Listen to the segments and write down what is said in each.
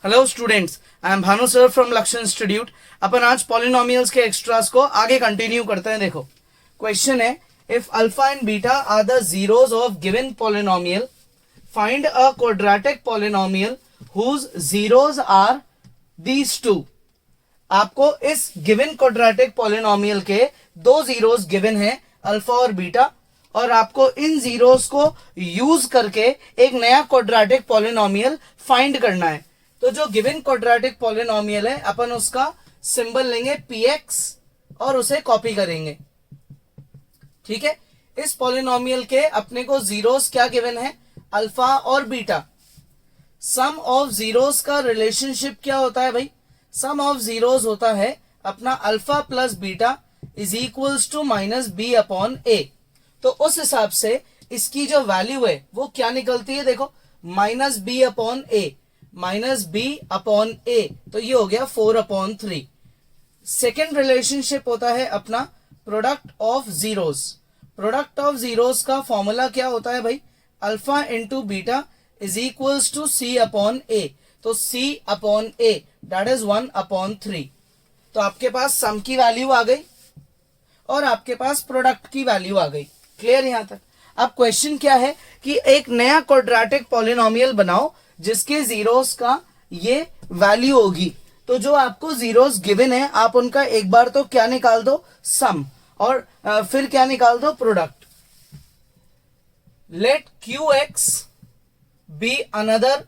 Hello students, I am Bhanu sir from लक्ष्य institute. अपन आज polynomials के एक्स्ट्रास को आगे कंटिन्यू करते हैं। देखो क्वेश्चन है, if alpha and beta are the zeros of given polynomial, find a quadratic polynomial whose zeros are these two. आपको इस गिवन क्वाड्रेटिक पॉलिनोमियल के दो जीरोस गिवन है, अल्फा और बीटा, और आपको इन जीरोस को यूज करके एक नया क्वाड्रेटिक पॉलिनोमियल फाइंड करना है। तो जो गिवन क्वाड्रेटिक पॉलिनोमियल है अपन उसका सिंबल लेंगे px और उसे कॉपी करेंगे। ठीक है, इस पॉलिनोमियल के अपने को जीरोस क्या गिवन है, अल्फा और बीटा। सम ऑफ जीरोस का रिलेशनशिप क्या होता है भाई, सम ऑफ जीरोस होता है अपना alpha plus beta is equals to minus B upon ए। तो उस हिसाब से इसकी जो वैल्यू है वो क्या निकलती है, देखो minus B upon a, minus B upon ए, तो ये हो गया 4/3। सेकेंड रिलेशनशिप होता है अपना product of zeros. Product of zeros का फॉर्मूला क्या होता है भाई, alpha into beta is equals to C upon ए। तो C upon A that is 1/3। तो आपके पास सम की वैल्यू आ गई और आपके पास प्रोडक्ट की वैल्यू आ गई। क्लियर यहां तक। अब क्वेश्चन क्या है कि एक नया क्वाड्रेटिक पॉलिनोमियल बनाओ जिसके जीरोस का ये वैल्यू होगी। तो जो आपको जीरोस गिवन है आप उनका एक बार तो क्या निकाल दो, सम, और फिर क्या निकाल दो, product. Let qx be another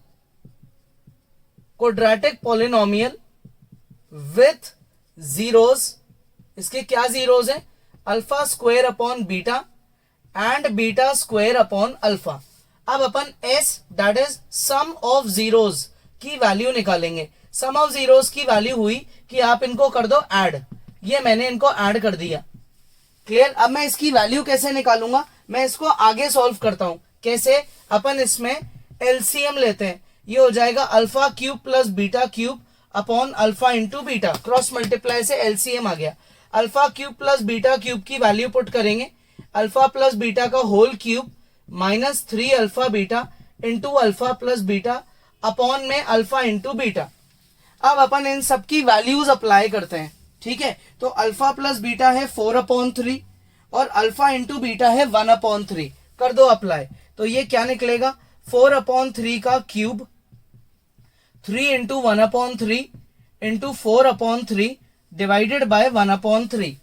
quadratic polynomial with zeros. इसके क्या जीरोस है, alpha square upon beta and beta square upon alpha. अब अपन s that is sum of zeros की वैल्यू निकालेंगे। सम ऑफ जीरोस की वैल्यू हुई कि आप इनको कर दो ऐड, ये मैंने इनको ऐड कर दिया। क्लियर। अब मैं इसकी वैल्यू कैसे निकालूंगा, मैं इसको आगे सॉल्व करता हूं। कैसे, अपन इसमें एलसीएम लेते हैं, ये हो जाएगा alpha cube plus beta cube upon alpha into beta, cross multiply से एलसीएम आ गया। Alpha cube plus beta cube की वैल्यू पुट करेंगे, अल्फा प्लस बीटा का whole cube minus 3 alpha beta into alpha plus beta upon में alpha into beta. अब अपन इन सब की वैल्यूज अप्लाई करते हैं। ठीक है, तो अल्फा प्लस बीटा है 4/3 और अल्फा इंटू बीटा है 1/3। कर दो अप्लाई, तो ये क्या निकलेगा, 4/3 का cube 3 into 1/3 into 4/3 divided by 1/3।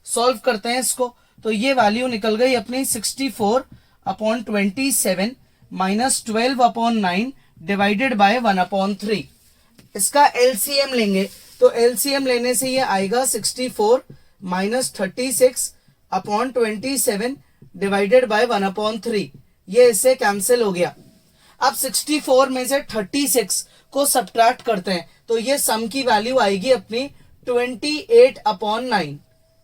Solve करते हैं इसको, तो ये वैल्यू निकल गई अपनी 64/27 माइनस 12/9 डिवाइडेड बाय 1/3। इसका एलसीएम लेंगे, तो एलसीएम लेने से ये आएगा 64 माइनस 36/27 डिवाइडेड बाय 1/3। ये इससे कैंसिल हो गया। अब 64 में से 36 को सब्ट्रैक्ट करते हैं, तो ये सम की वैल्यू आएगी अपनी 28/9।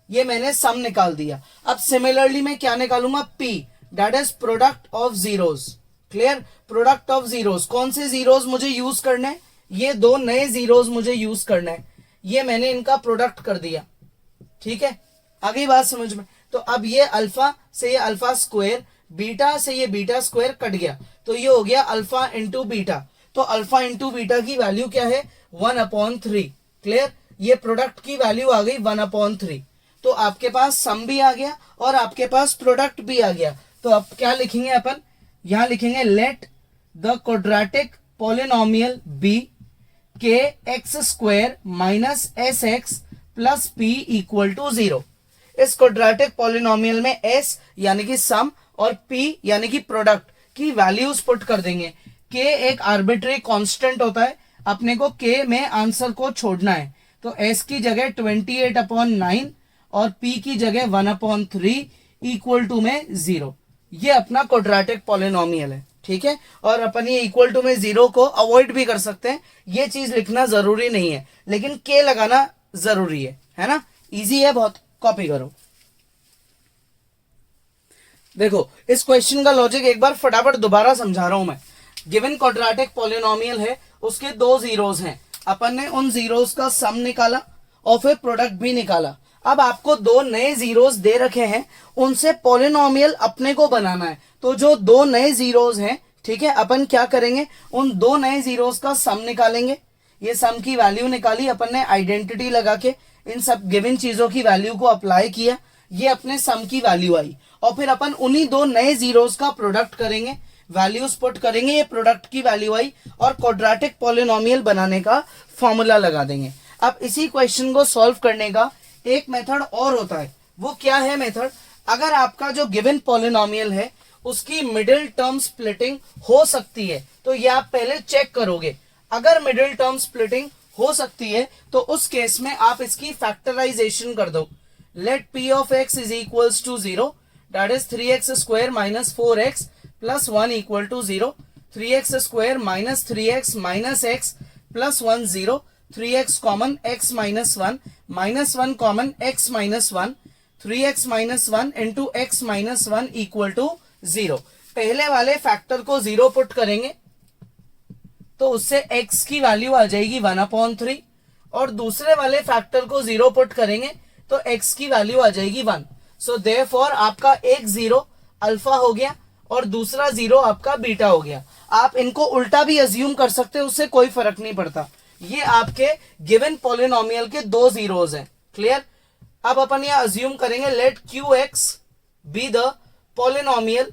ये मैंने सम निकाल दिया। अब सिमिलरली मैं क्या निकालूंगा, P that is product of zeros. Clear, product of zeros. कौन से जीरोस मुझे यूज करने हैं, ये दो नए जीरोस मुझे यूज करना है, ये मैंने इनका प्रोडक्ट कर दिया। ठीक है, आगे बात समझ में। तो अब ये अल्फा से ये अल्फा स्क्वायर, बीटा से ये बीटा स्क्वायर कट गया, तो ये हो गया अल्फा इंटू बीटा। तो अल्फा इंटू बीटा की वैल्यू क्या है, 1/3। क्लियर, ये प्रोडक्ट की वैल्यू आ गई 1/3। तो आपके पास सम भी आ गया और आपके पास प्रोडक्ट भी आ गया। तो अब क्या लिखेंगे अपन, यहां लिखेंगे let the quadratic polynomial be k x square minus s x plus p equal to 0। इस क्वाड्रेटिक पॉलिनोमियल में s यानी कि सम और p यानी कि प्रोडक्ट की वैल्यूज पुट कर देंगे। k एक आर्बिट्री कांस्टेंट होता है, अपने को k में आंसर को छोड़ना है। तो s की जगह 28/9 और p की जगह 1/3 इक्वल टू में 0। ये अपना क्वाड्रेटिक पॉलिनोमियल है। ठीक है, और अपन ये इक्वल टू में 0 को अवॉइड भी कर सकते हैं, ये चीज लिखना जरूरी नहीं है, लेकिन k लगाना जरूरी है ना। इजी है बहुत, कॉपी करो। देखो इस क्वेश्चन का लॉजिक एक बार फटाफट दोबारा समझा रहा हूं मैं। गिवन क्वाड्रेटिक पॉलिनोमियल है, उसके दो जीरोस हैं, अपन ने उन जीरोस का सम निकाला और फिर प्रोडक्ट भी निकाला। अब आपको दो नए जीरोस दे रखे हैं, उनसे पॉलिनोमियल अपने को बनाना है। तो जो दो नए जीरोस हैं, ठीक है, अपन क्या करेंगे, उन दो नए जीरोस का सम निकालेंगे। ये सम की वैल्यू निकाली अपन ने, आइडेंटिटी लगा के इन सब गिवन चीजों की वैल्यू को अप्लाई किया, ये अपने सम की वैल्यू आई। और फिर अपन उन्हीं दो नए जीरोस का प्रोडक्ट करेंगे, वैल्यूज पुट करेंगे, ये प्रोडक्ट की वैल्यू आई और क्वाड्रेटिक पॉलिनोमियल बनाने का फॉर्मूला लगा देंगे। अब इसी क्वेश्चन को सॉल्व करने का एक मेथड और होता है, वो क्या है मेथड? अगर आपका जो गिवन पॉलिनोमियल है उसकी मिडिल टर्म स्प्लिटिंग हो सकती है तो ये आप पहले चेक करोगे। अगर मिडिल टर्म स्प्लिटिंग हो सकती है तो उस केस में आप इसकी फैक्टराइजेशन कर दो। Let p of x is equals to 0, that is 3x square minus 4x plus 1 equal to 0, 3x square minus 3x minus x plus 1 0, 3x common x minus 1 minus 1 common x minus 1, 3x minus 1 into x minus 1 equal to 0। पहले वाले factor को 0 put करेंगे तो उससे x की value आ जाएगी 1/3 और दूसरे वाले फैक्टर को 0 पुट करेंगे तो x की वैल्यू आ जाएगी 1। सो देयरफॉर आपका एक 0 अल्फा हो गया और दूसरा 0 आपका बीटा हो गया। आप इनको उल्टा भी अज्यूम कर सकते हैं, उससे कोई फर्क नहीं पड़ता। ये आपके गिवन पॉलिनोमियल के दो जीरोस हैं। क्लियर? अब अपन यह अज्यूम करेंगे let qx be the polynomial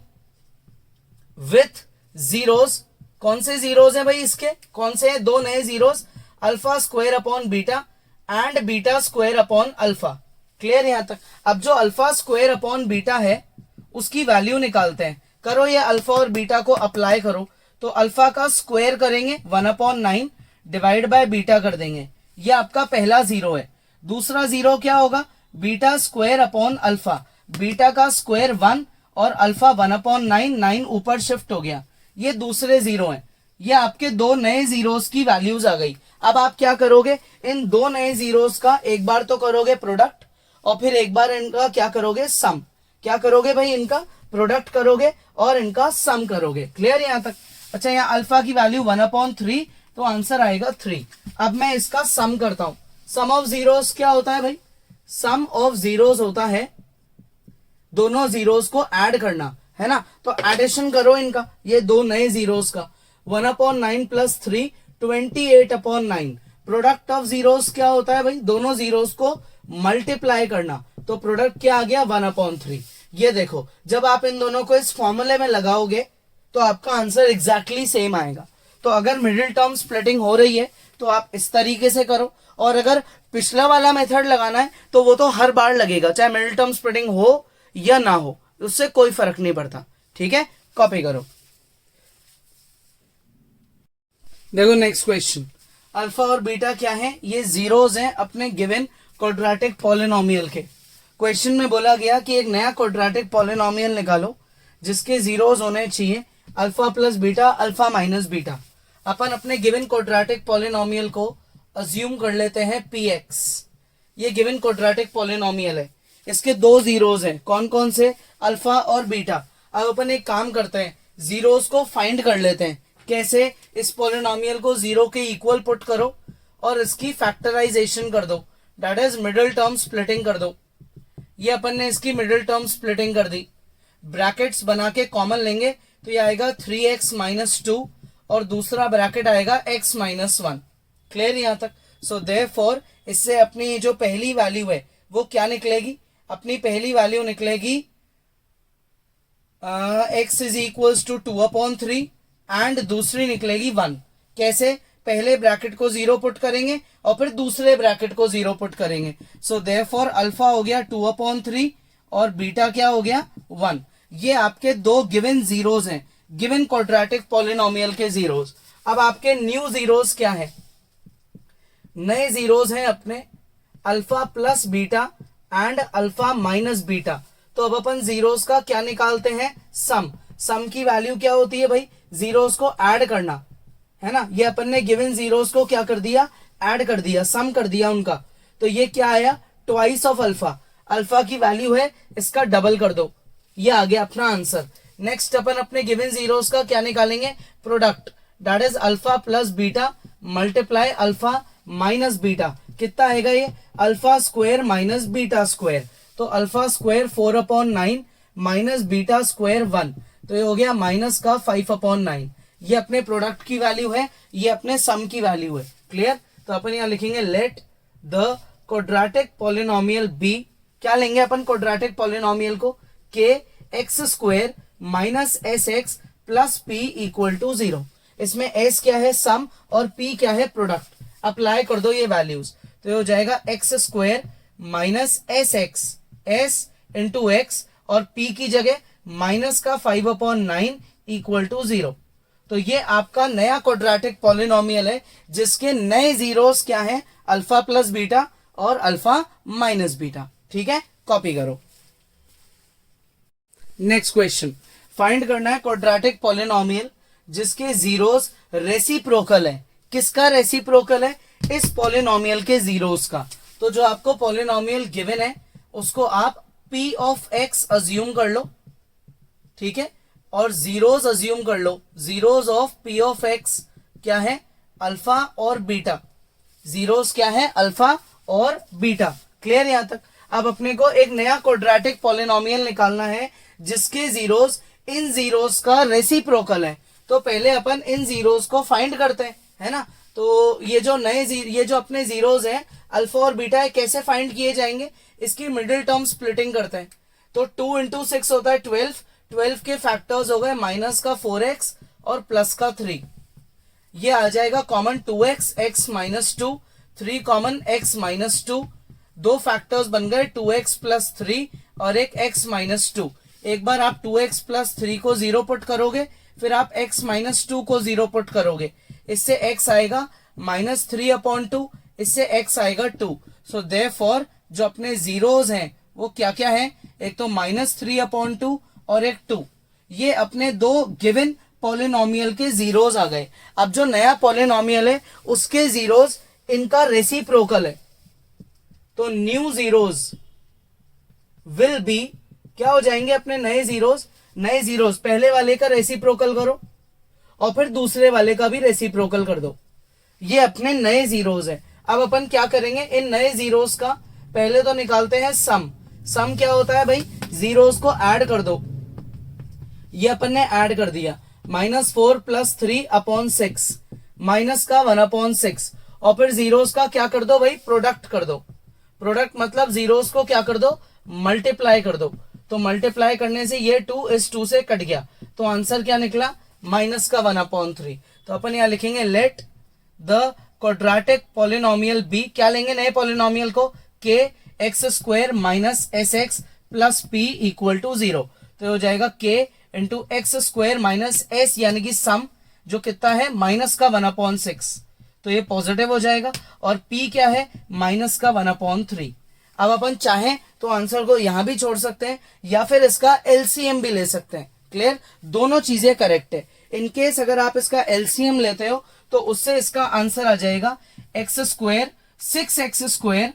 with zeros. कौन से जीरोस हैं भाई इसके? कौन से हैं? दो नए zeros, alpha square upon beta and beta square upon alpha. Clear यहां तक? अब जो अल्फा स्क्वायर अपॉन बीटा है उसकी वैल्यू निकालते हैं। करो ये अल्फा और बीटा को अप्लाई करो तो अल्फा का स्क्वायर करेंगे 1/9 डिवाइड बाय बीटा कर देंगे, ये आपका पहला जीरो है। दूसरा जीरो क्या होगा? Beta square upon alpha, beta का स्क्वायर 1 और अल्फा 1/9, 9 ऊपर शिफ्ट हो गया, ये दूसरे जीरो हैं। ये आपके दो नए जीरोस की वैल्यूज आ गई। अब आप क्या करोगे? इन दो नए जीरोस का एक बार तो करोगे प्रोडक्ट और फिर एक बार इनका क्या करोगे? सम। क्या करोगे भाई? इनका प्रोडक्ट करोगे और इनका सम करोगे। क्लियर यहां तक? अच्छा, यहाँ अल्फा की वैल्यू 1/3 तो आंसर आएगा 3। अब मैं इसका सम करता हूं। सम ऑफ जीरोस क्या होता है भाई? सम ऑफ जीरोस होता है दोनों जीरोस को ऐड करना, है ना? तो एडिशन करो इनका, ये दो नए जीरोस का। 1/9 प्लस 3 28/9। प्रोडक्ट ऑफ जीरोस क्या होता है भाई? दोनों जीरोस को मल्टीप्लाई करना, तो प्रोडक्ट क्या आ गया? 1/3। ये देखो, जब आप इन दोनों को इस फॉर्मूले में लगाओगे तो आपका आंसर एग्जैक्टली सेम आएगा। तो अगर मिडिल टर्म स्प्लिटिंग हो रही है तो आप इस तरीके से करो, और अगर पिछला वाला मेथड लगाना है तो वो तो हर बार लगेगा, चाहे मिडिल टर्म स्प्लिटिंग हो या ना हो, उससे कोई फर्क नहीं पड़ता। ठीक है, कॉपी करो। देखो नेक्स्ट क्वेश्चन, अल्फा और बीटा क्या है? ये जीरोस हैं अपने गिवन क्वाड्रेटिक पॉलिनोमियल के। क्वेश्चन में बोला गया कि एक नया क्वाड्रेटिक पॉलिनोमियल निकालो जिसके जीरोस होने चाहिए alpha plus beta, alpha minus beta. अपन अपने गिवन क्वाड्रेटिक पॉलिनोमियल को अज्यूम कर लेते हैं px। ये गिवन क्वाड्रेटिक पॉलिनोमियल है, इसके दो जीरोस हैं। कौन कौन से? अल्फा और बीटा। अब अपन एक काम करते हैं, जीरोस को फाइंड कर लेते हैं। कैसे? इस पॉलिनोमियल को जीरो के इक्वल पुट करो और इसकी फैक्टराइजेशन कर दो, that is middle term splitting कर दो। ये अपन ने इसकी मिडिल टर्म स्प्लिटिंग कर दी, ब्रैकेट्स बना के कॉमन लेंगे तो ये आएगा 3x माइनस 2 और दूसरा ब्रैकेट आएगा x माइनस 1। क्लियर यहां तक? सो देयरफॉर इससे अपनी जो पहली वैल्यू है वो क्या निकलेगी? अपनी पहली वैल्यू निकलेगी x is equals to 2/3 and दूसरी निकलेगी 1। कैसे? पहले ब्रैकेट को 0 पुट करेंगे और फिर दूसरे ब्रैकेट को 0 पुट करेंगे। सो देयरफॉर अल्फा हो गया 2/3 और बीटा क्या हो गया? 1। ये आपके दो गिवन जीरोस हैं, गिवन क्वाड्रेटिक पॉलिनोमियल के जीरोस। अब आपके न्यू जीरोस क्या है? नए जीरोस हैं अपने alpha plus beta and alpha minus beta. तो अब अपन जीरोस का क्या निकालते हैं? सम। सम की वैल्यू क्या होती है भाई? जीरोस को ऐड करना, है ना? ये अपन ने गिवन जीरोस को क्या कर दिया? ऐड कर दिया, सम कर दिया उनका। तो ये क्या आया? Twice of alpha. अल्फा की वैल्यू है, इसका डबल कर दो, ये आ गया अपना आंसर। नेक्स्ट अपन अपने गिवन जीरोस का क्या निकालेंगे? Product, that is alpha plus beta multiply alpha minus beta. कितना आएगा ये? Alpha square minus beta square. तो alpha square 4/9 minus beta square 1, तो ये हो गया माइनस का 5/9। ये अपने प्रोडक्ट की वैल्यू है, ये अपने सम की वैल्यू है। क्लियर? तो अपन यहाँ लिखेंगे let the quadratic polynomial be, क्या लेंगे अपन क्वाड्रेटिक पॉलिनोमियल को, k x square minus s x plus p equal to 0। इसमें एस क्या है, सम, और पी क्या है, प्रोडक्ट। अप्लाई कर दो ये वैल्यूज, तो ये हो जाएगा x square minus s x, S into x, और पी की जगह माइनस का 5/9 इक्वल टू 0। तो ये आपका नया क्वाड्रेटिक पॉलिनोमियल है जिसके नए जीरोस क्या है, अल्फा प्लस बीटा और अल्फा माइनस बीटा। ठीक है, कॉपी करो। नेक्स्ट क्वेश्चन, फाइंड करना है क्वाड्रेटिक पॉलिनोमियल जिसके जीरोस रेसिप्रोकल है। किसका रेसिप्रोकल है? इस पॉलिनोमियल के जीरोस का। तो जो आपको पॉलिनोमियल गिवन है उसको आप p ऑफ x अज्यूम कर लो, ठीक है, और जीरोस अज्यूम कर लो। Zeros of p of x क्या है, अल्फा और बीटा। जीरोस क्या है, अल्फा और बीटा। क्लियर यहां तक? अब अपने को एक नया क्वाड्रेटिक पॉलिनोमियल निकालना है जिसके जीरोस इन जीरोस का रेसिप्रोकल है। तो पहले अपन इन जीरोस को फाइंड करते हैं, है ना। तो ये जो अपने जीरोस हैं अल्फा और बीटा, कैसे फाइंड किए जाएंगे, इसकी मिडिल टर्म स्प्लिटिंग करते हैं। तो 2 इंटू 6 होता है 12, 12 के फैक्टर्स हो गए माइनस का 4x और प्लस का 3। ये आ जाएगा common 2x, x minus 2, 3 common x minus 2, दो फैक्टर्स बन गए 2x प्लस 3 और एक x माइनस 2। एक बार आप 2x प्लस 3 को 0 पुट करोगे, फिर आप x माइनस 2 को 0 पुट करोगे, इससे x आएगा माइनस 3/2, इससे x आएगा 2। सो देयरफॉर जो अपने जीरोस हैं वो क्या क्या है, एक तो माइनस 3/2 और एक 2। ये अपने दो गिवन पॉलिनोमियल के जीरोस आ गए। अब जो नया पॉलिनोमियल है उसके जीरोस इनका रेसिप्रोकल है, तो न्यू जीरोस विल बी, क्या हो जाएंगे अपने नए जीरोस, नए जीरोस पहले वाले का रेसिप्रोकल करो और फिर दूसरे वाले का भी रेसिप्रोकल कर दो। ये अपने नए जीरोस है। अब अपन क्या करेंगे, इन नए जीरोस का पहले तो निकालते हैं सम। सम क्या होता है भाई, जीरोस को ऐड कर दो। ये अपन ने ऐड कर दिया, -4 + 3/6 माइनस का 1/6, और फिर जीरोस का क्या कर दो भाई, प्रोडक्ट कर दो। प्रोडक्ट मतलब जीरोस को क्या कर दो, मल्टीप्लाई कर दो। तो मल्टीप्लाई करने से ये 2 इस 2 से कट गया, तो आंसर क्या निकला, माइनस का 1/3। तो अपन यहां लिखेंगे let the quadratic polynomial be, क्या लेंगे नए पॉलिनोमियल को, k x square minus s x plus p equal to 0। तो हो जाएगा k into x square minus s यानी कि सम, जो कितना है माइनस का 1/6, तो ये पॉजिटिव हो जाएगा, और p क्या है माइनस का 1/3। अब अपन चाहें तो आंसर को यहां भी छोड़ सकते हैं या फिर इसका एलसीएम भी ले सकते हैं। क्लियर, दोनों चीजें करेक्ट है। इनकेस अगर आप इसका एलसीएम लेते हो तो उससे इसका आंसर आ जाएगा x square 6x²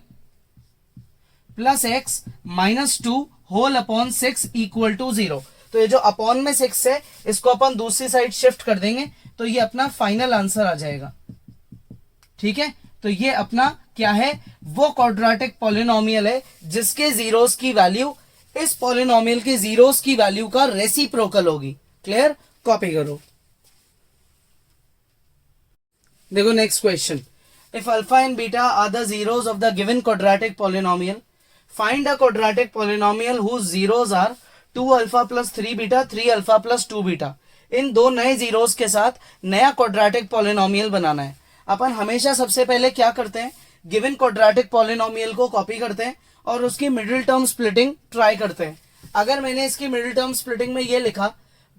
plus x minus 2 whole upon 6 equal to 0। तो ये जो अपॉन में 6 है इसको अपन दूसरी साइड शिफ्ट कर देंगे, तो ये अपना फाइनल आंसर आ जाएगा। ठीक है, तो ये अपना क्या है, वो क्वाड्रेटिक पॉलिनोमियल है जिसके जीरोस की वैल्यू इस पॉलिनोमियल के जीरोस की वैल्यू का रेसिप्रोकल होगी। क्लियर, कॉपी करो। देखो next question, if alpha and beta are the zeros of the given quadratic polynomial, find a quadratic polynomial whose zeros are 2α + 3β 3α + 2β। इन दो नए जीरोस के साथ नया क्वाड्रेटिक पॉलिनोमियल बनाना है। अपन हमेशा सबसे पहले क्या करते हैं, गिवन क्वाड्रेटिक पॉलिनोमियल को कॉपी करते हैं और उसकी मिडिल टर्म स्प्लिटिंग ट्राई करते हैं। अगर मैंने इसकी मिडिल टर्म स्प्लिटिंग में ये लिखा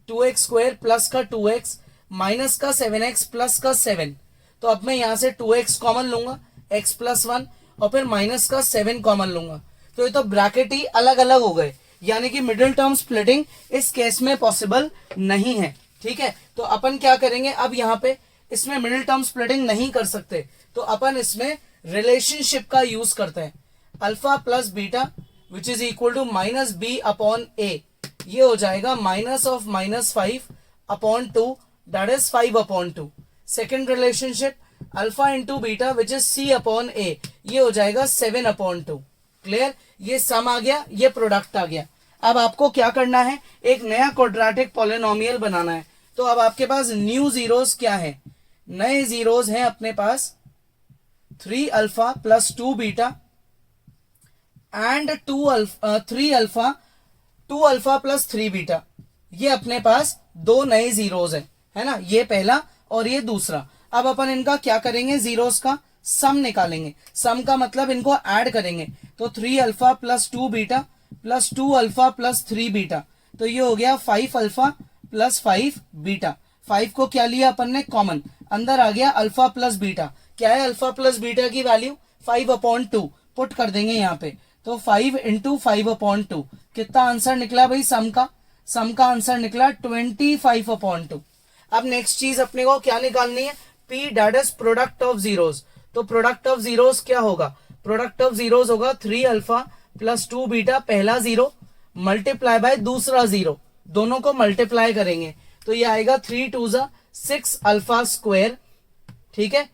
2x² प्लस का 2x माइनस का 7x प्लस का 7, तो अब मैं यहां से 2x कॉमन लूंगा, x + 1, और फिर माइनस का 7 कॉमन लूंगा। तो ये तो ब्रैकेट ही अलग अलग हो गए, यानी कि मिडिल टर्म स्प्लिटिंग इस केस में पॉसिबल नहीं है। ठीक है, तो अपन क्या करेंगे, अब यहाँ पे इसमें मिडिल टर्म स्प्लिटिंग नहीं कर सकते, तो अपन इसमें रिलेशनशिप का यूज करते हैं। Alpha plus beta which is equal to -b/a, ये हो जाएगा -5/2 that is 5/2। Second relationship alpha into beta which is c/a, ये हो जाएगा 7/2। क्लियर, ये सम आ गया, ये प्रोडक्ट आ गया। अब आपको क्या करना है, एक नया क्वाड्रेटिक पॉलिनोमियल बनाना है। तो अब आपके पास न्यू जीरोस क्या है, नए जीरोस हैं अपने पास 3 alpha plus 2 beta and 3 alpha 2 alpha plus 3 beta. ये अपने पास दो नए जीरोज है ना, ये पहला और ये दूसरा। अब अपन इनका क्या करेंगे, जीरोस का सम निकालेंगे। सम का मतलब इनको ऐड करेंगे, तो 3 alpha plus 2 beta plus 2 alpha plus 3 beta, तो ये हो गया 5 अल्फा प्लस 5 बीटा। 5 को क्या लिया अपन ने कॉमन, अंदर आ गया अल्फा प्लस बीटा। क्या है अल्फा प्लस बीटा की वैल्यू 5/2, पुट कर देंगे यहाँ पे, तो 5 इंटू 5/2 कितना आंसर निकला भाई सम का, सम का आंसर निकला 25/2। अब नेक्स्ट चीज अपने को क्या निकालनी है, P that is product of zeros. तो प्रोडक्ट ऑफ जीरोस क्या होगा, प्रोडक्ट ऑफ जीरोस होगा 3 अल्फा प्लस 2 बीटा पहला जीरो मल्टीप्लाई बाय दूसरा जीरो, दोनों को मल्टीप्लाई करेंगे तो ये आएगा 3 2 जा 6 अल्फा स्क्वायर, ठीक है,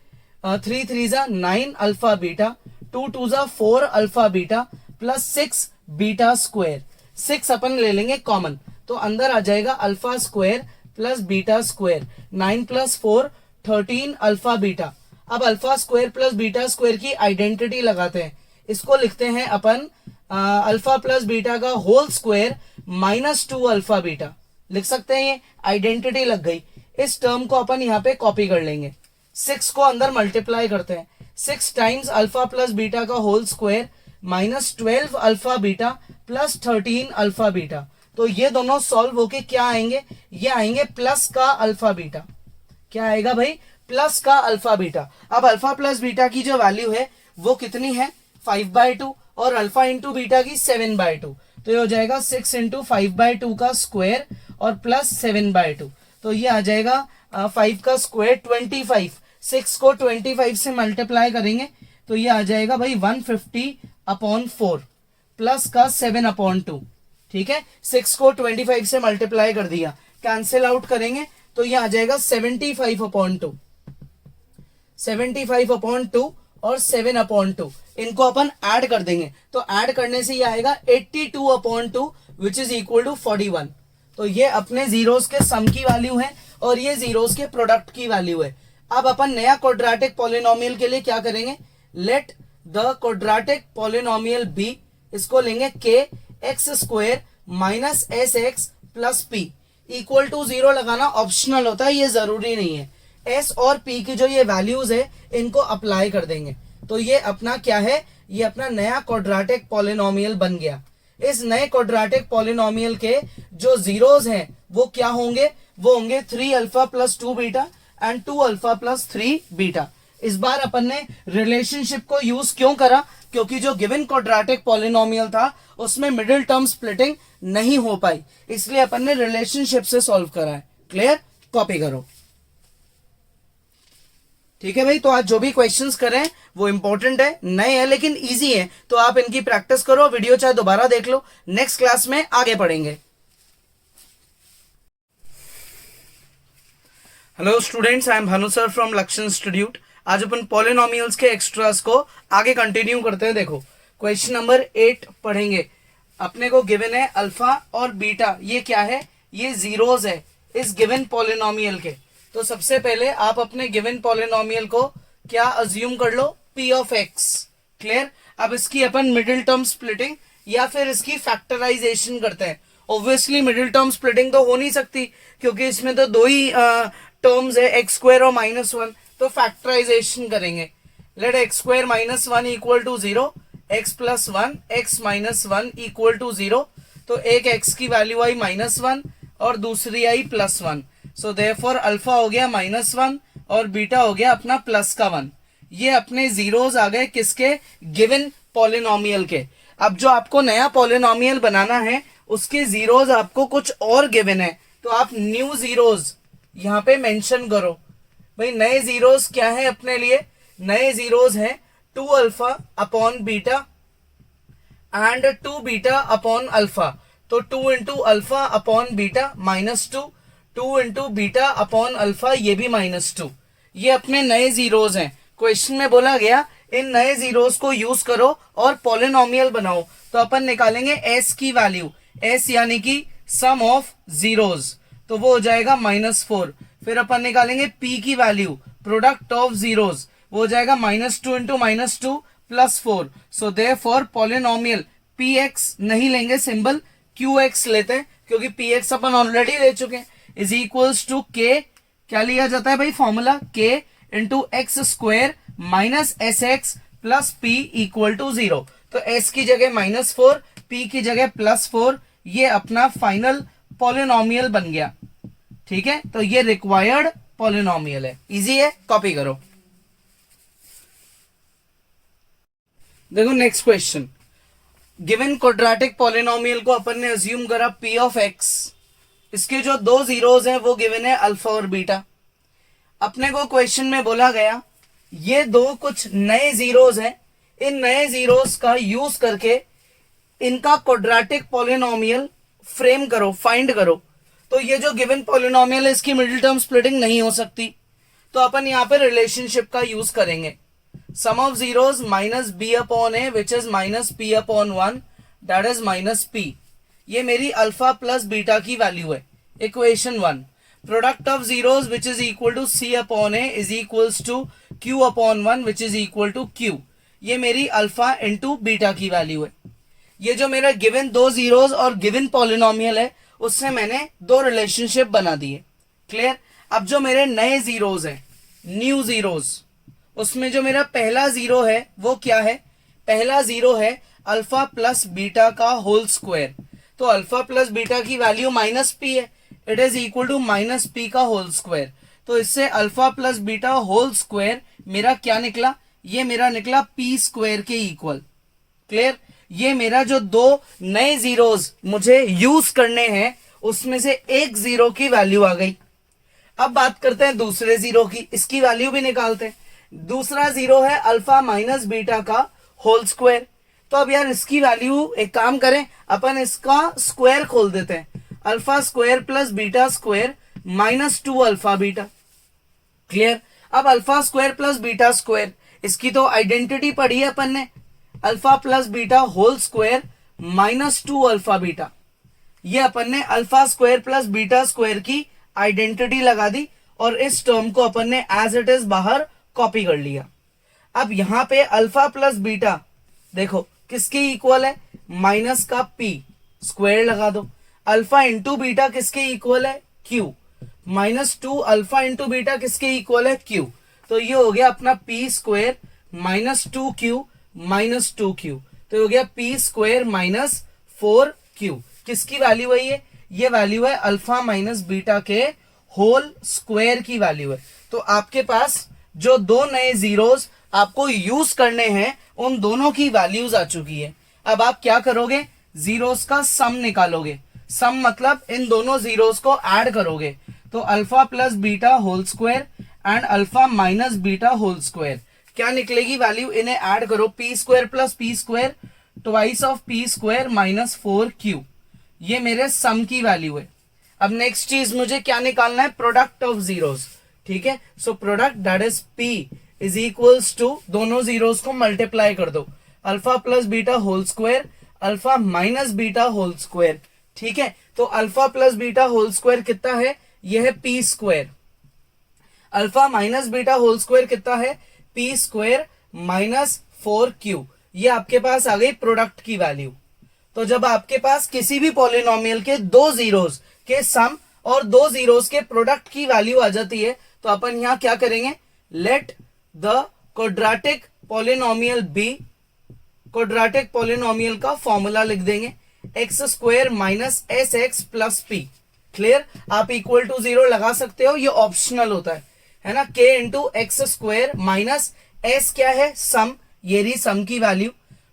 3 3 जा 9 अल्फा बीटा, 2 2 जा 4 alpha beta plus 6 beta square. 6 अपन ले लेंगे कॉमन, तो अंदर आ जाएगा alpha square plus beta square, 9 plus 4 13 alpha beta. अब alpha square plus beta square की आइडेंटिटी लगाते हैं, इसको लिखते हैं अपन अल्फा प्लस बीटा का whole square minus 2 alpha beta, लिख सकते हैं, ये आइडेंटिटी लग गई। इस टर्म को अपन यहाँ पे कॉपी कर लेंगे, 6 को अंदर मल्टीप्लाई करते हैं, 6 टाइम्स अल्फा प्लस बीटा का whole square minus 12 alpha beta plus 13 alpha beta. तो ये दोनों सॉल्व होके क्या आएंगे, ये आएंगे प्लस का अल्फा बीटा। क्या आएगा भाई, प्लस का अल्फा बीटा। अब अल्फा प्लस बीटा की जो वैल्यू है वो कितनी है 5/2 और अल्फा इंटू बीटा की 7/2, तो ये हो जाएगा 6 इंटू 5/2 का स्क्वायर और प्लस 7/2, तो ये आ जाएगा 5 का स्क्वायर 25। 6 को 25 से मल्टीप्लाई करेंगे तो ये आ जाएगा भाई 150/4 प्लस का 7/2, ठीक है। 6 को 25 से मल्टीप्लाई कर दिया, कैंसिल आउट करेंगे तो ये आ जाएगा 75/2, 75/2 और 7/2, इनको अपन ऐड कर देंगे तो ऐड करने से ये आएगा 82/2 विच इज इक्वल टू 41। तो ये अपने जीरोस के सम की वैल्यू है और ये जीरोस के प्रोडक्ट की वैल्यू है। अब अपन नया क्वाड्रेटिक पॉलिनोमियल के लिए क्या करेंगे, let the quadratic polynomial be, इसको लेंगे k x square minus s x plus p equal to 0 लगाना ऑप्शनल होता है, ये जरूरी नहीं है। s और p की जो ये वैल्यूज है इनको अप्लाई कर देंगे तो ये अपना क्या है, ये अपना नया क्वाड्रेटिक पॉलिनोमियल बन गया। इस नए क्वाड्रेटिक पॉलिनोमियल के जो जीरोस हैं वो क्या होंगे, वो होंगे 3 alpha plus 2 beta and 2 alpha plus 3 beta. इस बार अपन ने रिलेशनशिप को यूज क्यों करा, क्योंकि जो गिवन क्वाड्रेटिक पॉलिनोमियल था उसमें मिडिल टर्म स्प्लिटिंग नहीं हो पाई, इसलिए अपन ने रिलेशनशिप से सॉल्व करा है। क्लियर, कॉपी करो, ठीक है भाई। तो आज जो भी क्वेश्चंस कर रहे हैं वो इंपॉर्टेंट है, नए हैं लेकिन इजी है, तो आप इनकी प्रैक्टिस करो, वीडियो चाहे दोबारा देख लो, नेक्स्ट क्लास में आगे पढ़ेंगे। Hello students, I am Bhanu sir from लक्ष्य इंस्टीट्यूट। आज अपन पॉलिनोमियल्स के एक्स्ट्रास को आगे कंटिन्यू करते हैं। देखो क्वेश्चन नंबर 8 पढ़ेंगे। अपने को गिवन है अल्फा और बीटा, ये क्या है, ये जीरोस है इस गिवन पॉलिनोमियल के। तो सबसे पहले आप अपने गिवन पॉलिनोमियल को क्या अज्यूम कर लो, p ऑफ x। क्लियर, अब इसकी अपन मिडिल टर्म स्प्लिटिंग या फिर इसकी फैक्टराइजेशन करते हैं। ऑब्वियसली मिडिल टर्म स्प्लिटिंग तो हो नहीं सकती क्योंकि इसमें तो दो ही टर्म्स है, एक्स स्क्वायर और -1, तो फैक्टराइजेशन करेंगे। Let x square -1 equal to 0, x plus 1 x minus 1 equal to 0। तो एक x की वैल्यू आई -1 और दूसरी आई +1, सो देयरफॉर अल्फा हो गया -1 और बीटा हो गया अपना प्लस का 1। ये अपने जीरोस आ गए किसके, गिवन पॉलिनोमियल के। अब जो आपको नया पॉलिनोमियल बनाना है उसके जीरोस आपको कुछ और गिवन है, तो आप न्यू जीरोस यहाँ पे मेंशन करो। भाई नए जीरोस क्या है अपने लिए, नए जीरोस है 2 alpha upon beta and 2 beta upon alpha. तो 2 into alpha upon beta -2, 2 into beta upon alpha ये भी -2। ये अपने नए जीरोस हैं। क्वेश्चन में बोला गया इन नए जीरोस को यूज करो और पॉलिनोमियल बनाओ। तो अपन निकालेंगे s की वैल्यू, s यानी कि सम ऑफ जीरोस, तो वो हो जाएगा -4। फिर अपन निकालेंगे p की वैल्यू, प्रोडक्ट ऑफ जीरोस, वो हो जाएगा -2 into -2 plus 4। So therefore polynomial px नहीं लेंगे, सिंबल qx लेते हैं, क्योंकि px अपन ऑलरेडी ले चुके हैं, इज इक्वल्स टू k, क्या लिया जाता है भाई formula, k into x square minus s x plus p equal to 0। तो s की जगह -4, p की जगह +4, ये अपना फाइनल पॉलिनोमियल बन गया। ठीक है, तो ये रिक्वायर्ड पॉलिनोमियल है। इजी है, कॉपी करो। देखो next question, given quadratic polynomial को अपन ने अज्यूम करा p ऑफ x, इसके जो दो जीरोज हैं वो गिवन है अल्फा और बीटा। अपने को क्वेश्चन में बोला गया ये दो कुछ नए जीरोज हैं, इन नए जीरोज का यूज करके इनका क्वाड्रेटिक पॉलिनोमियल फ्रेम करो, फाइंड करो। तो ये जो गिवन पॉलिनोमियल है इसकी मिडिल टर्म स्प्लिटिंग नहीं हो सकती, तो अपन यहां पे रिलेशनशिप का यूज करेंगे, sum of zeros minus B upon a which is minus p upon 1 that is minus p. ये मेरी अल्फा प्लस बीटा की वैल्यू है, equation 1। Product of zeros which is equal to C upon a is equals to q upon 1 which is equal to q. ये मेरी alpha into beta की value है। ये जो मेरा गिवन दो जीरोज और गिवन पॉलिनोमियल है उससे मैंने दो रिलेशनशिप बना दिए। क्लियर। अब जो मेरे नए जीरोज हैं, न्यू जीरोज, उसमें जो मेरा पहला जीरो है वो क्या है, पहला जीरो है अल्फा प्लस बीटा का होल स्क्वायर। तो अल्फा प्लस बीटा की वैल्यू माइनस पी है, it is equal to minus p का होल स्क्वायर। तो इससे alpha plus beta whole square मेरा क्या निकला, ये मेरा निकला पी स्क्वायर के इक्वल। क्लियर। ये मेरा जो दो नए जीरोज मुझे यूज करने हैं उसमें से एक जीरो की वैल्यू आ गई। अब बात करते हैं दूसरे जीरो की, इसकी वैल्यू भी निकालते हैं। दूसरा जीरो है अल्फा माइनस बीटा का होल स्क्वायर। तो अब यार इसकी वैल्यू, एक काम करें अपन इसका स्क्वायर खोल देते हैं, alpha square plus beta square -2 alpha beta. Clear. अब alpha square plus beta square, इसकी तो आइडेंटिटी पढ़ी है अपन ने, alpha plus beta whole square -2 alpha beta. ये अपन ने alpha square plus beta square की आइडेंटिटी लगा दी और इस टर्म को अपन ने एज इट इज बाहर कॉपी कर लिया। अब यहां पे अल्फा प्लस बीटा देखो किसके इक्वल है, माइनस का पी, स्क्वायर लगा दो। अल्फा इंटू बीटा किसके इक्वल है, क्यू, -2 अल्फा इंटू बीटा किसके इक्वल है, क्यू। तो ये हो गया अपना पी स्क्वायर -2 क्यू, तो हो गया पी स्क्वायर -4 किसकी वैल्यू है ये वैल्यू है अल्फा माइनस बीटा के होल स्क्वायर की वैल्यू है। तो आपके पास जो दो नए जीरोस आपको यूज करने हैं उन दोनों की वैल्यूज आ चुकी है। अब आप क्या करोगे, जीरोस का सम निकालोगे। सम मतलब इन दोनों जीरोस को ऐड करोगे। तो alpha plus beta whole square and alpha minus beta whole square, क्या निकलेगी वैल्यू, इन्हें ऐड करो, p square plus p square twice of p square -4 ये मेरे सम की वैल्यू है। अब नेक्स्ट चीज मुझे क्या निकालना है, प्रोडक्ट ऑफ जीरोस। ठीक है, so product that is p is equals to, दोनों जीरोस को मल्टीप्लाई कर दो, alpha plus beta whole square alpha minus beta whole square. ठीक है, तो alpha plus beta whole square कितना है, यह है p square. Alpha minus beta whole square कितना है, पी स्क्वायर -4 ये आपके पास आ गई प्रोडक्ट की वैल्यू। तो जब आपके पास किसी भी पॉलिनोमियल के दो जीरोस के सम और दो जीरोस के प्रोडक्ट की वैल्यू आ जाती है तो अपन यहां क्या करेंगे, let the quadratic polynomial be, quadratic polynomial का फॉर्मूला लिख देंगे, x square minus s x plus p. Clear. आप इक्वल टू 0 लगा सकते हो, ये ऑप्शनल होता है ना, k into x square minus s क्या है, सम, ये रही सम की value,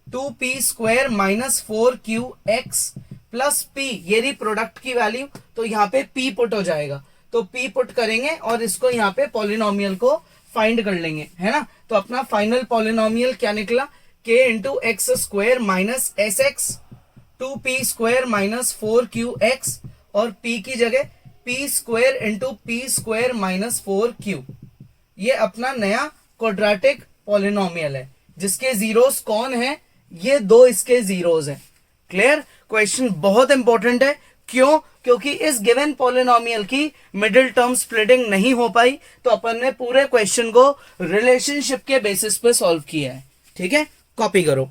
2p square -4qx plus p, ये रही प्रोडक्ट की वैल्यू। तो यहाँ पे p पुट हो जाएगा, तो p पुट करेंगे और इसको यहाँ पे पॉलिनोमियल को फाइंड कर लेंगे, है ना। तो अपना फाइनल पॉलिनोमियल क्या निकला, k into x square minus s x, 2p square -4qx और p की जगह p square into P square -4q। ये अपना नया क्वाड्रेटिक पॉलिनोमियल है जिसके जीरोस कौन है, ये दो इसके जीरोस हैं। क्लियर। क्वेश्चन बहुत इंपॉर्टेंट है, क्यों, क्योंकि इस गिवन पॉलिनोमियल की मिडिल टर्म स्प्लिटिंग नहीं हो पाई, तो अपन ने पूरे क्वेश्चन को रिलेशनशिप के बेसिस पे सॉल्व किया है। ठीक है, कॉपी करो।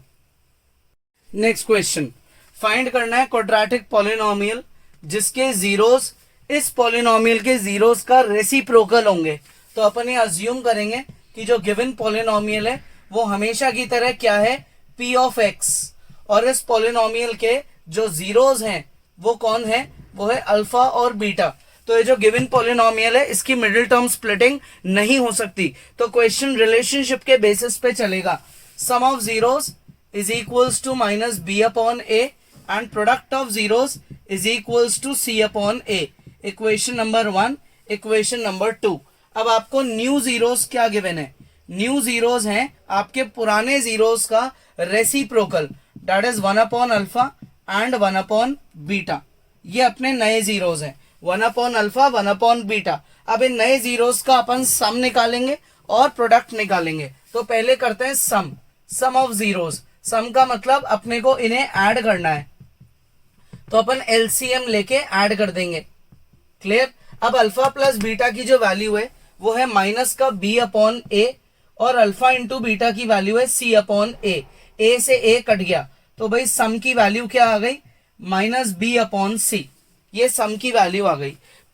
नेक्स्ट क्वेश्चन, फाइंड करना है क्वाड्रेटिक पॉलिनोमियल जिसके जीरोस इस पॉलिनोमियल के जीरोस का रेसिप्रोकल होंगे। तो अपन ये अज्यूम करेंगे कि जो गिवन पॉलिनोमियल है वो हमेशा की तरह क्या है, p ऑफ x, और इस पॉलिनोमियल के जो जीरोस हैं वो कौन है, वो है अल्फा और बीटा। तो ये जो गिवन पॉलिनोमियल है इसकी मिडिल टर्म स्प्लिटिंग नहीं हो सकती, तो क्वेश्चन रिलेशनशिप के बेसिस पे चलेगा। Sum of zeros is equals to minus B upon a and product of zeros is equals to C upon a. Equation number 1। Equation number 2, अब आपको न्यू जीरोस क्या गिवन है, न्यू जीरोस हैं आपके पुराने जीरोस का reciprocal, that is 1 upon alpha and 1 upon beta. ये अपने नए जीरोस हैं, 1 अपॉन अल्फा 1 अपॉन बीटा। अब इन नए जीरोस का अपन सम निकालेंगे और प्रोडक्ट निकालेंगे। तो पहले करते हैं सम ऑफ जीरोस। सम का मतलब अपने को इन्हें ऐड करना है, तो अपन एलसीएम लेके ऐड कर देंगे। क्लियर। अब अल्फा प्लस बीटा की जो वैल्यू है वो है माइनस का बी अपॉन ए, और अल्फा इंटू बीटा की वैल्यू है सी अपॉन ए से ए कट गया, तो भाई सम की वैल्यू क्या आ गई, माइनस बी अपॉन सी। ये सम की वैल्यू आ गई।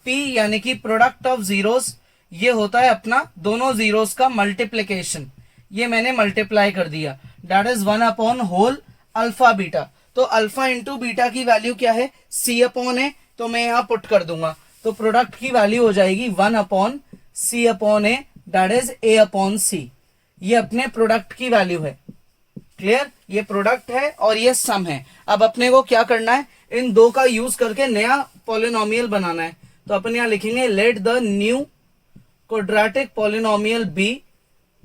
पी यानी कि प्रोडक्ट ऑफ जीरोस, ये होता है अपना दोनों जीरोस का मल्टीप्लीकेशन, ये मैंने मल्टीप्लाई कर दिया, that is 1 upon whole alpha beta. तो अल्फा इंटू बीटा की वैल्यू क्या है, सी अपॉन ए, तो मैं यहां पुट कर दूंगा, तो प्रोडक्ट की वैल्यू हो जाएगी 1 upon c upon A, that is a upon c. ये अपने प्रोडक्ट की वैल्यू है। क्लियर, ये प्रोडक्ट है और ये सम है। अब अपने को क्या करना है, इन दो का यूज करके नया पॉलिनोमियल बनाना है। तो अपन यहां लिखेंगे let the new quadratic polynomial be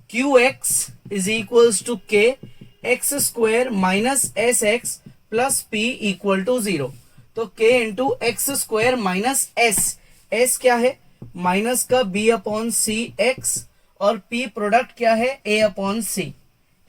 q x is equals to k x square minus s x plus p equal to 0। तो k into x square minus s क्या है, माइनस का b अपॉन सी एक्स, और p product क्या है, a upon c,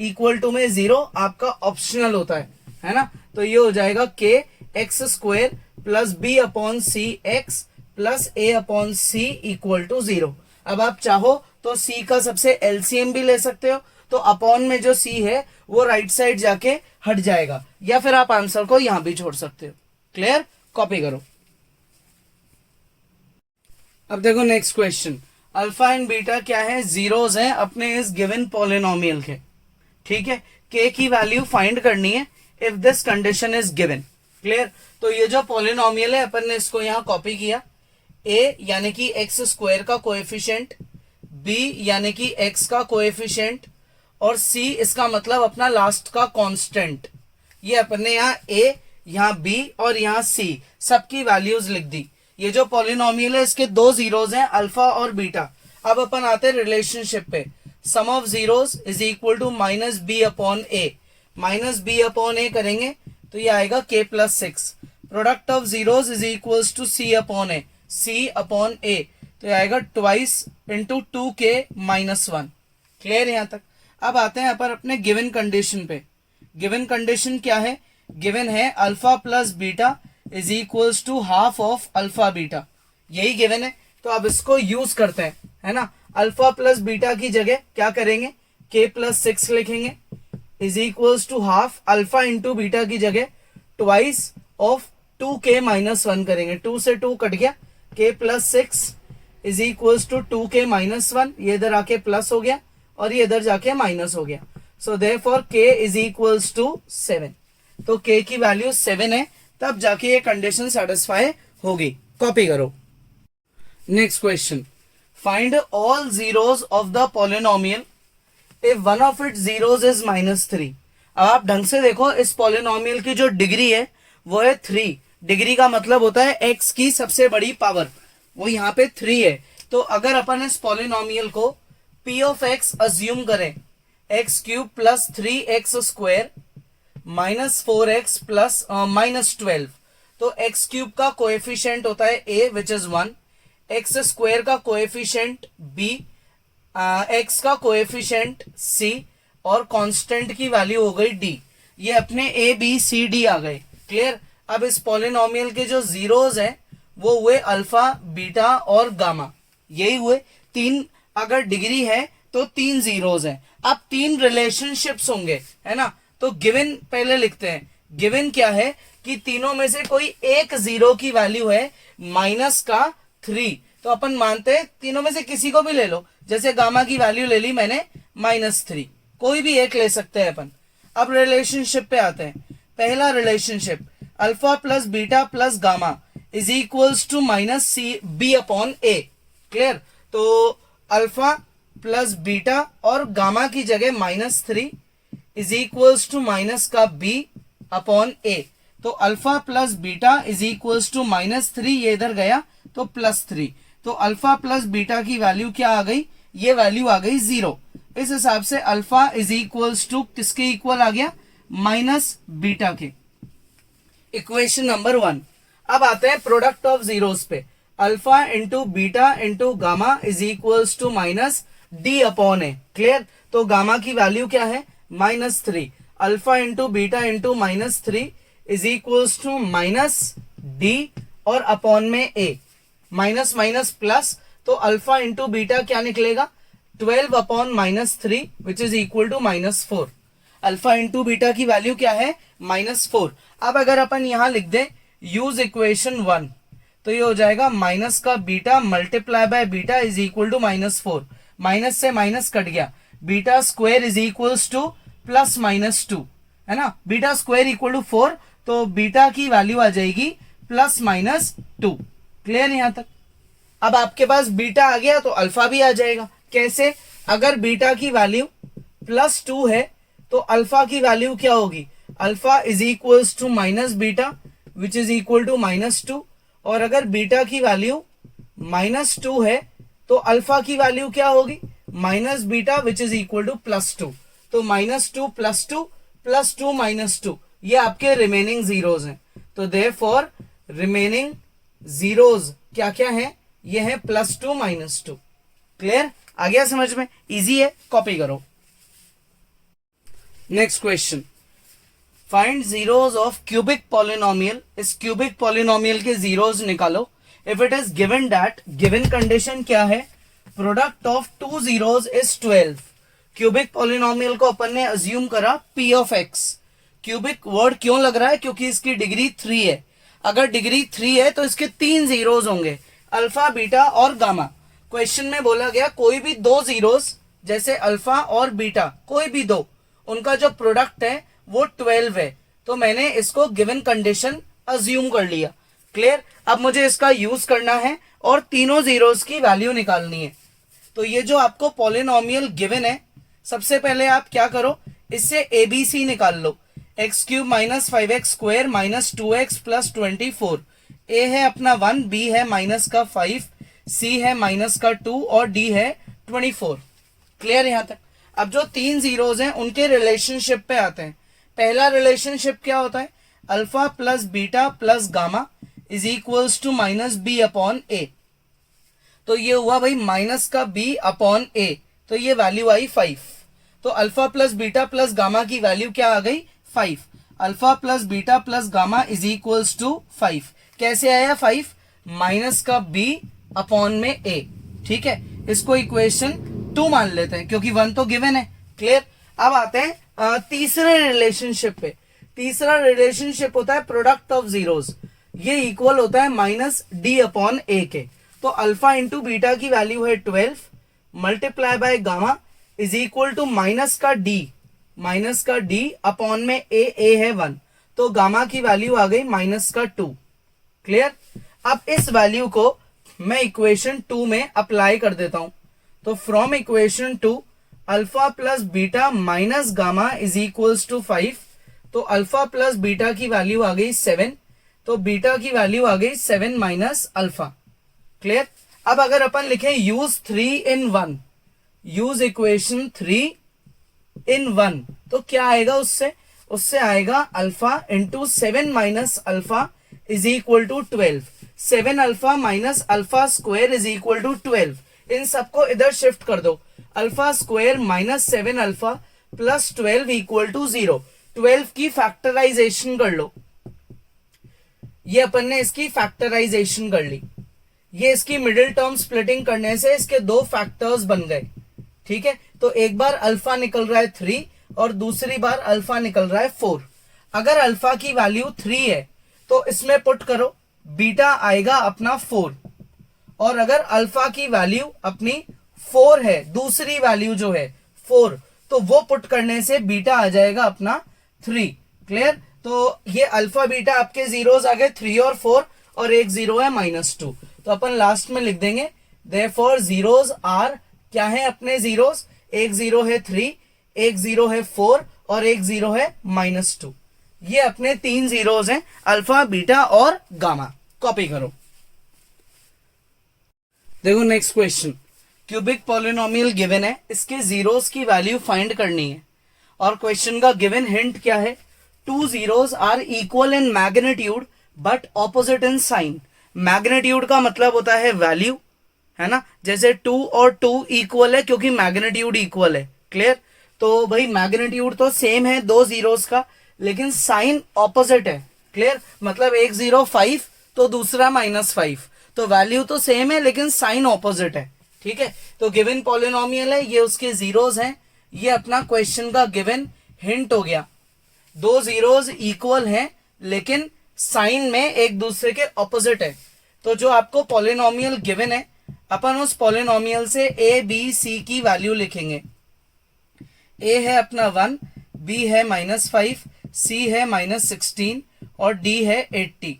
equal to में 0 आपका optional होता है ना। तो ये हो जाएगा k x square plus b upon c x plus a upon c equal to 0। अब आप चाहो तो c का सबसे एलसीएम भी ले सकते हो, तो अपॉन में जो c है वो राइट साइड जाके हट जाएगा, या फिर आप आंसर को यहां भी छोड़ सकते हो। क्लियर, कॉपी करो। अब देखो next question, alpha and beta क्या है, जीरोस हैं अपने इस गिवन पॉलिनोमियल के। ठीक है, k की वैल्यू फाइंड करनी है if this condition is given. Clear, तो ये जो पॉलिनोमियल है अपन ने इसको यहां कॉपी किया, a यानी कि एक्स स्क्वायर का कोएफिशिएंट, b यानी कि x का कोएफिशिएंट, और c इसका मतलब अपना लास्ट का कांस्टेंट। ये अपन ने यहाँ a, यहाँ b और यहाँ c सबकी वैल्यूज लिख दी। ये जो पॉलिनोमियल है इसके दो जीरोस हैं, अल्फा और बीटा। अब अपन आते हैं रिलेशनशिप पे, sum of zeros is equal to minus B upon a, minus B upon a करेंगे तो ये आएगा k plus 6। Product of zeros is equals to C upon a, c upon ए, तो ये आएगा twice into 2k minus 1। Clear यहां तक। अब आते हैं अपन अपने गिवन कंडीशन पे। गिवन कंडीशन क्या है, गिवन है alpha plus beta is equals to half of alpha beta, यही गिवन है। तो अब इसको यूज करते हैं, है ना। अल्फा प्लस बीटा की जगह क्या करेंगे, k प्लस 6 लिखेंगे is equals to half, alpha into beta की जगह ट्वाइस ऑफ 2k माइनस 1 करेंगे, 2 से 2 कट गया, k plus 6 is equals to 2k minus 1, ये इधर आके प्लस हो गया और ये इधर जाके माइनस हो गया। So therefore k is equals to 7। तो k की वैल्यू 7 है, तब जाके ये कंडीशन सेटिस्फाई होगी। कॉपी करो। Next question, find all zeros of the polynomial if one of it zeros is -3। अब आप ढंग से देखो, इस पॉलिनोमियल की जो डिग्री है वो है 3। डिग्री का मतलब होता है x की सबसे बड़ी पावर, वो यहाँ पे 3 है। तो अगर अपन इस पॉलिनोमियल को p ऑफ x अज्यूम करें, x cube plus 3x square minus 4x plus minus 12, तो x क्यूब का कोएफिशिएंट होता है a which is 1, x square का कोएफिशिएंट b, x का कोएफिशिएंट c, और कांस्टेंट की वैल्यू हो गई d। ये अपने a b c d आ गए। क्लियर। अब इस पॉलिनोमियल के जो जीरोस हैं वो हुए अल्फा, बीटा और गामा, यही हुए तीन। अगर डिग्री है तो तीन जीरोज हैं। अब तीन रिलेशनशिप्स होंगे, है ना। तो गिवन पहले लिखते हैं। गिवन क्या है कि तीनों में से कोई एक जीरो की वैल्यू है -3। तो अपन मानते हैं तीनों में से किसी को भी ले लो, जैसे गामा की वैल्यू ले ली मैंने -3, कोई भी एक ले सकते हैं अपन। अब रिलेशनशिप पे आते हैं। पहला relationship, alpha plus beta plus gamma is equals to -b/a। Clear. तो अल्फा प्लस बीटा और गामा की जगह -3 इज इक्वल्स टू माइनस का b/a। तो alpha plus beta is equals to -3, ये इधर गया तो +3। तो अल्फा प्लस बीटा की वैल्यू क्या आ गई, ये वैल्यू आ गई 0। इस हिसाब से अल्फा इज इक्वल्स टू किसके इक्वल आ गया, -बीटा के। Equation number 1। अब आते हैं प्रोडक्ट ऑफ जीरोस पे। Alpha into beta into gamma is equals to -d/a। Clear. तो गामा की वैल्यू क्या है, -3। Alpha into beta into -3 is equals to -d और अपॉन में a, माइनस माइनस प्लस। तो अल्फा इंटू बीटा क्या निकलेगा, 12/-3 which is equal to -4। Alpha into beta की वैल्यू क्या है, -4। अब अगर अपन यहां लिख दें यूज इक्वेशन 1, तो ये हो जाएगा माइनस का beta multiply by beta is equal to -4। Minus से माइनस कट गया, beta square is equals to +-2, है ना। बीटा स्क्वायर इक्वल टू 4, तो बीटा की वैल्यू आ जाएगी +-2। क्लियर यहां तक। अब आपके पास बीटा आ गया तो अल्फा भी आ जाएगा। कैसे, अगर बीटा की वैल्यू +2 है तो अल्फा की वैल्यू क्या होगी, alpha is equals to -beta which is equal to -2। और अगर बीटा की वैल्यू -2 है तो अल्फा की वैल्यू क्या होगी, -beta which is equal to +2। तो -2 +2 +2 -2, ये आपके रिमेनिंग जीरोज हैं। तो देयरफॉर रिमेनिंग जीरोज क्या क्या है, ये है +2 -2। क्लियर, आ गया समझ में, इजी है, कॉपी करो। Next question, find zeros of cubic polynomial. इस क्यूबिक पॉलिनोमियल के जीरोज निकालो। If it is given that, given condition क्या है, product of 2 zeros is 12। Cubic polynomial को अपन ने अज्यूम करा p of x। Cubic word क्यों लग रहा है, क्योंकि इसकी डिग्री 3 है। अगर डिग्री 3 है तो इसके 3 जीरोज होंगे, अल्फा, बीटा और गामा। क्वेश्चन में बोला गया कोई भी 2 जीरोज, जैसे अल्फा और बीटा, कोई भी 2, उनका जो प्रोडक्ट है वो 12 है। तो मैंने इसको गिवन कंडीशन अज्यूम कर लिया। क्लियर। अब मुझे इसका यूज करना है और तीनों जीरोज की वैल्यू निकालनी है। तो ये जो आपको पॉलिनोमियल गिवन है, सबसे पहले आप क्या करो, इससे ABC निकाल लो। x³ - 5x² - 2x + 24। a है अपना 1, b है -5, c है -2 और d है 24। क्लियर यहां तक। अब जो 3 जीरोज हैं उनके रिलेशनशिप पे आते हैं। पहला रिलेशनशिप क्या होता है, alpha plus beta plus gamma is equals to -b/a। तो ये हुआ भाई -b/a, तो ये वैल्यू आई 5। तो alpha plus beta plus gamma की वैल्यू क्या आ गई, 5। Alpha plus beta plus gamma is equals to 5। कैसे आया 5, -b/a। ठीक है, इसको इक्वेशन 2 मान लेते हैं क्योंकि 1 तो गिवन है। क्लियर। अब आते हैं तीसरे रिलेशनशिप पे। तीसरा रिलेशनशिप होता है प्रोडक्ट ऑफ जीरोज, ये इक्वल होता है -d/a के। तो अल्फा इंटू बीटा की वैल्यू है 12 multiply by gamma is equal to -d upon में a है 1। तो गामा की वैल्यू आ गई -2। क्लियर। अब इस वैल्यू को मैं इक्वेशन 2 में अप्लाई कर देता हूं। तो from equation 2 alpha plus beta minus gamma is equals to 5। तो अल्फा प्लस बीटा की वैल्यू आ गई 7, तो बीटा की वैल्यू आ गई 7 माइनस अल्फा। क्लियर। अब अगर अपन लिखें use 3 in 1, use equation 3 in 1, तो क्या आएगा, उससे आएगा alpha into 7 minus alpha is equal to 12। 7 alpha minus alpha square is equal to 12। इन सबको इधर शिफ्ट कर दो। Alpha square minus 7 alpha plus 12 equal to 0। 12 की फैक्टराइजेशन कर लो। ये अपन ने इसकी फैक्टराइजेशन कर ली, ये इसकी मिडिल टर्म स्प्लिटिंग करने से इसके दो फैक्टर्स बन गए, ठीक है। तो एक बार अल्फा निकल रहा है 3 और दूसरी बार अल्फा निकल रहा है 4। अगर अल्फा की वैल्यू 3 है तो इसमें पुट करो, बीटा आएगा अपना 4, और अगर अल्फा की वैल्यू अपनी 4 है, दूसरी वैल्यू जो है 4, तो वो पुट करने से बीटा आ जाएगा अपना 3। क्लियर? तो ये अल्फा बीटा आपके जीरोस आ गए 3 और 4, और एक जीरो है -2। तो अपन लास्ट में लिख देंगे देयरफॉर जीरोस आर, क्या है अपने जीरोस, एक जीरो है 3, एक जीरो है 4 और एक जीरो है -2। ये अपने 3 जीरोस हैं, अल्फा बीटा और गामा। कॉपी करो। देखो next question, cubic polynomial given है, इसके जीरोस की वैल्यू फाइंड करनी है, और क्वेश्चन का गिवन हिंट क्या है, 2 zeros are equal in magnitude but opposite in sign. Magnitude का मतलब होता है वैल्यू, है ना, जैसे 2 और 2 इक्वल है क्योंकि मैग्नीट्यूड इक्वल है। क्लियर? तो भाई मैग्नीट्यूड तो सेम है दो जीरोस का, लेकिन साइन ऑपोजिट है। क्लियर? मतलब एक जीरो 5 तो दूसरा -5, तो वैल्यू तो सेम है लेकिन साइन ऑपोजिट है। ठीक है, तो गिवन पॉलिनोमियल है, ये उसके जीरोस हैं, ये अपना क्वेश्चन का गिवन हिंट हो गया। दो जीरोस इक्वल हैं लेकिन साइन में एक दूसरे के ऑपोजिट है। तो जो आपको पॉलिनोमियल गिवन है, अपन उस पॉलिनोमियल से ए बी सी की वैल्यू लिखेंगे। ए है अपना 1, बी है -5, सी है -16 और डी है 80।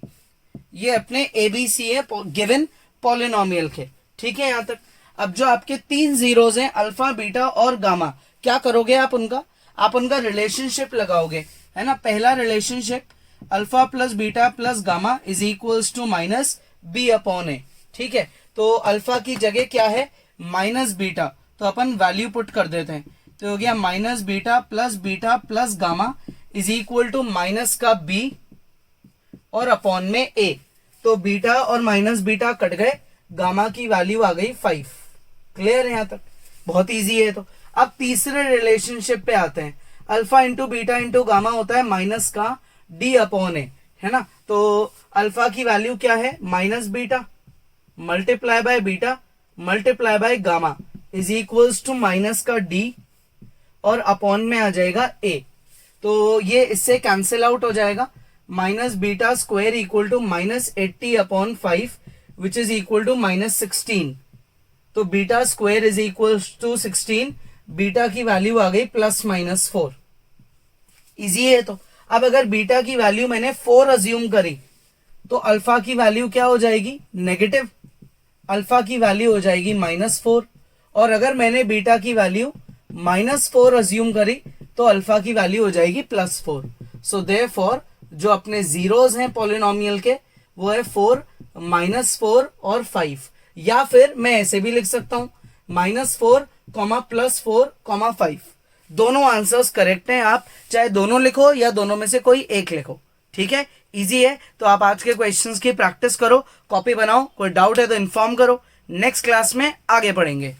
ये अपने ए बी सी है गिवन पॉलिनोमियल के। ठीक है यहां तक। अब जो आपके 3 जीरोस हैं अल्फा बीटा और गामा, क्या करोगे आप उनका रिलेशनशिप लगाओगे, है ना। पहला relationship alpha plus beta plus gamma is equals to -b/a। ठीक है, तो अल्फा की जगह क्या है -बीटा, तो अपन वैल्यू पुट कर देते हैं, तो हो गया beta plus gamma is equal to minus का b और अपॉन में a। तो बीटा और बीटा कट गए, गामा की वैल्यू आ गई 5। क्लियर है यहां तक? बहुत इजी है। तो अब तीसरे रिलेशनशिप पे आते हैं, alpha into beta into gamma होता है माइनस का d/a, है ना। तो अल्फा की वैल्यू क्या है beta multiply by beta multiply by gamma is equals to minus का d और अपॉन में आ जाएगा a। तो ये इससे कैंसिल आउट हो जाएगा, -beta square equal to -80/5 which is equal to -16। तो beta square is equal to 16, beta की वैल्यू आ गई +-4। इजी है। तो अब अगर बीटा की वैल्यू मैंने 4 अज्यूम करी तो अल्फा की वैल्यू क्या हो जाएगी नेगेटिव, अल्फा की वैल्यू हो जाएगी -4, और अगर मैंने बीटा की वैल्यू -4 अज्यूम करी तो अल्फा की वैल्यू हो जाएगी +4। सो देयरफॉर जो अपने जीरोस हैं पॉलिनोमियल के वो है 4, -4 और 5, या फिर मैं ऐसे भी लिख सकता हूं -4, +4, 5। दोनों आंसर्स करेक्ट हैं, आप चाहे दोनों लिखो या दोनों में से कोई एक लिखो। ठीक है, इजी है। तो आप आज के क्वेश्चंस की प्रैक्टिस करो, कॉपी बनाओ, कोई डाउट है तो इन्फॉर्म करो। नेक्स्ट क्लास में आगे पढ़ेंगे।